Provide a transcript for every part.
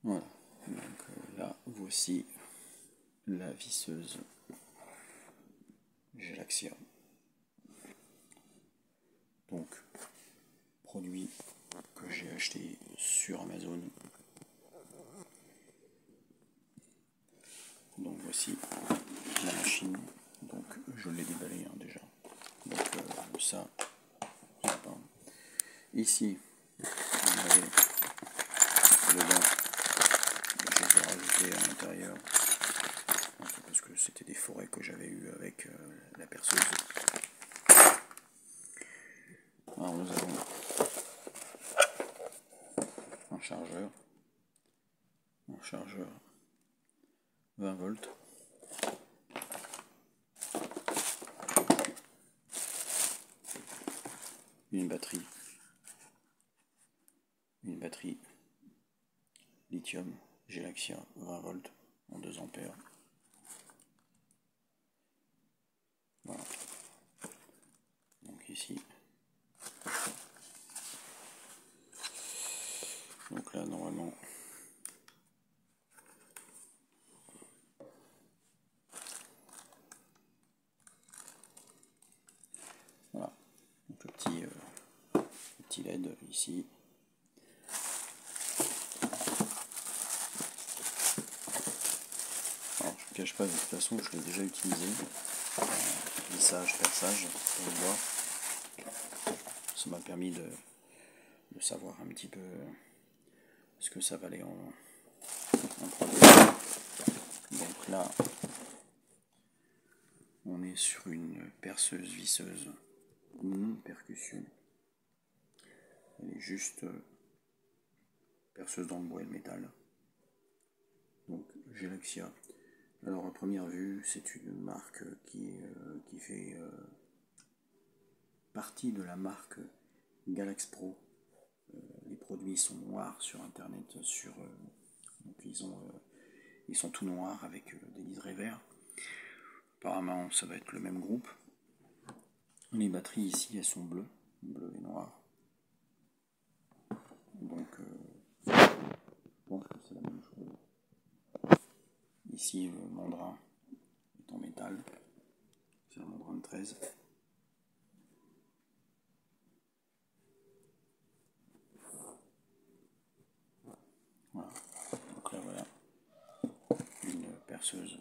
Voilà, donc là voici la visseuse Gelaxia. Donc, produit que j'ai acheté sur Amazon. Donc voici la machine. Donc je l'ai déballée déjà. Donc ça, ici, vous avez dedans, je les ai rajoutés à l'intérieur parce que c'était des forêts que j'avais eues avec la perceuse. Alors nous avons un chargeur 20 volts, une batterie lithium Gelaxia 20 volts en 2 ampères. Voilà. Donc ici. Donc là normalement voilà. Donc le petit LED ici. Alors je ne cache pas, de toute façon je l'ai déjà utilisé. Lissage, perçage, on le voit. Ça m'a permis de savoir un petit peu ce que ça valait en produit. Donc là, on est sur une perceuse visseuse non percussion. Elle est juste perceuse dans le bois et le métal. Donc Gelaxia. Alors à première vue, c'est une marque qui fait partie de la marque Galax Pro. Les produits sont noirs sur internet, donc ils sont tout noirs avec des liserés verts. Apparemment ça va être le même groupe. Les batteries ici elles sont bleues et noires. Donc je pense que c'est la même chose. Ici le mandrin est en métal. C'est un mandrin de 13. Voilà. Donc là voilà une perceuse.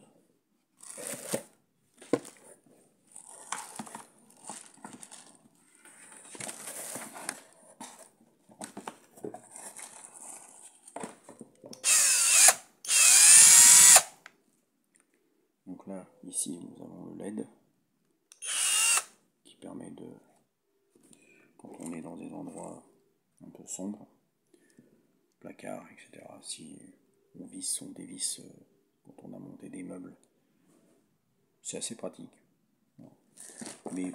Donc là, ici, nous avons le LED qui permet de, quand on est dans des endroits un peu sombres, placards, etc., si on visse ou dévisse quand on a monté des meubles, c'est assez pratique. Mais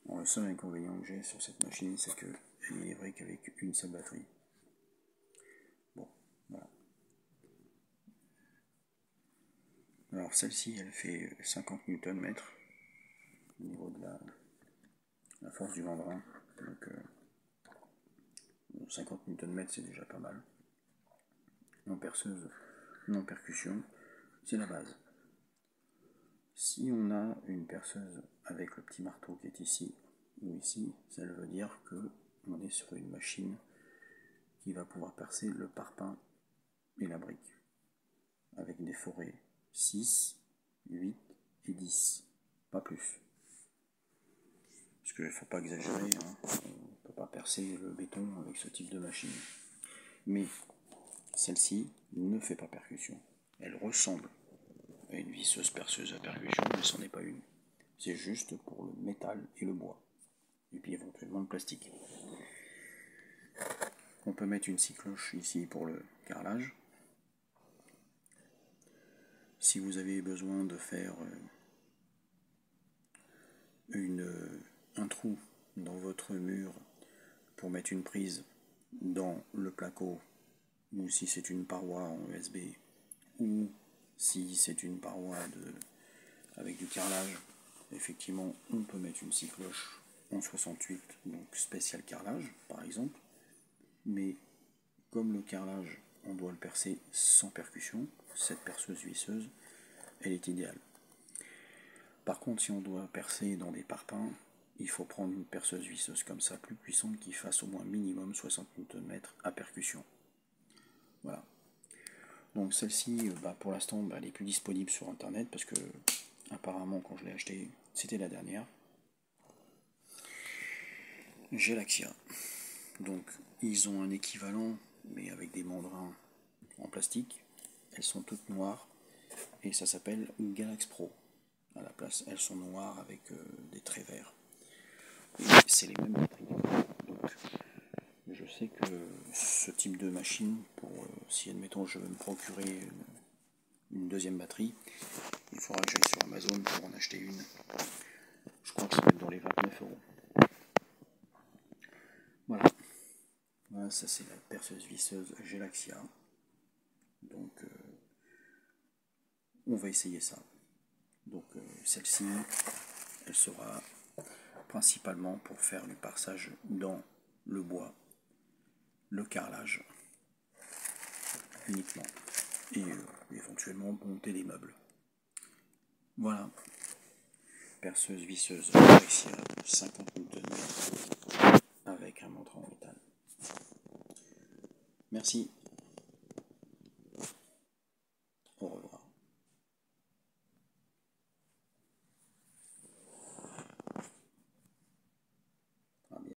bon, le seul inconvénient que j'ai sur cette machine, c'est qu'elle est livrée qu'avec une seule batterie. Bon, voilà. Alors celle-ci, elle fait 50 Nm au niveau de la force du mandrin. Donc 50 Nm c'est déjà pas mal. En perceuse, non percussion, c'est la base. Si on a une perceuse avec le petit marteau qui est ici ou ici, ça veut dire que on est sur une machine qui va pouvoir percer le parpaing et la brique avec des forêts 6, 8 et 10, pas plus. Parce qu'il ne faut pas exagérer, hein. On ne peut pas percer le béton avec ce type de machine. Mais celle-ci ne fait pas percussion. Elle ressemble à une visseuse perceuse à percussion, mais ce n'en est pas une. C'est juste pour le métal et le bois. Et puis éventuellement le plastique. On peut mettre une scie cloche ici pour le carrelage. Si vous avez besoin de faire un trou dans votre mur pour mettre une prise dans le placo, ou si c'est une paroi en USB, ou si c'est une paroi avec du carrelage, effectivement on peut mettre une scie cloche en 68, donc spécial carrelage par exemple. Mais comme le carrelage on doit le percer sans percussion. Cette perceuse visseuse, elle est idéale. Par contre, si on doit percer dans des parpaings, il faut prendre une perceuse visseuse comme ça, plus puissante, qui fasse au moins minimum 60 Nm à percussion. Voilà. Donc celle-ci, pour l'instant, elle n'est plus disponible sur internet parce que apparemment quand je l'ai achetée, c'était la dernière. Gelaxia. Donc ils ont un équivalent, mais avec des mandrins en plastique. Elles sont toutes noires et ça s'appelle Galax Pro. À la place, elles sont noires avec des traits verts. C'est les mêmes batteries. Donc je sais que ce type de machine, si admettons je veux me procurer une deuxième batterie, il faudra que j'aille sur Amazon pour en acheter une. Je crois que ça va être dans les 29 euros. Voilà. Voilà, ça c'est la perceuse visseuse Gelaxia. Donc on va essayer ça. Donc celle-ci, elle sera principalement pour faire du perçage dans le bois, le carrelage uniquement, et éventuellement monter des meubles. Voilà. Perceuse visseuse Gelaxia 50 Nm avec un montant en métal. Merci.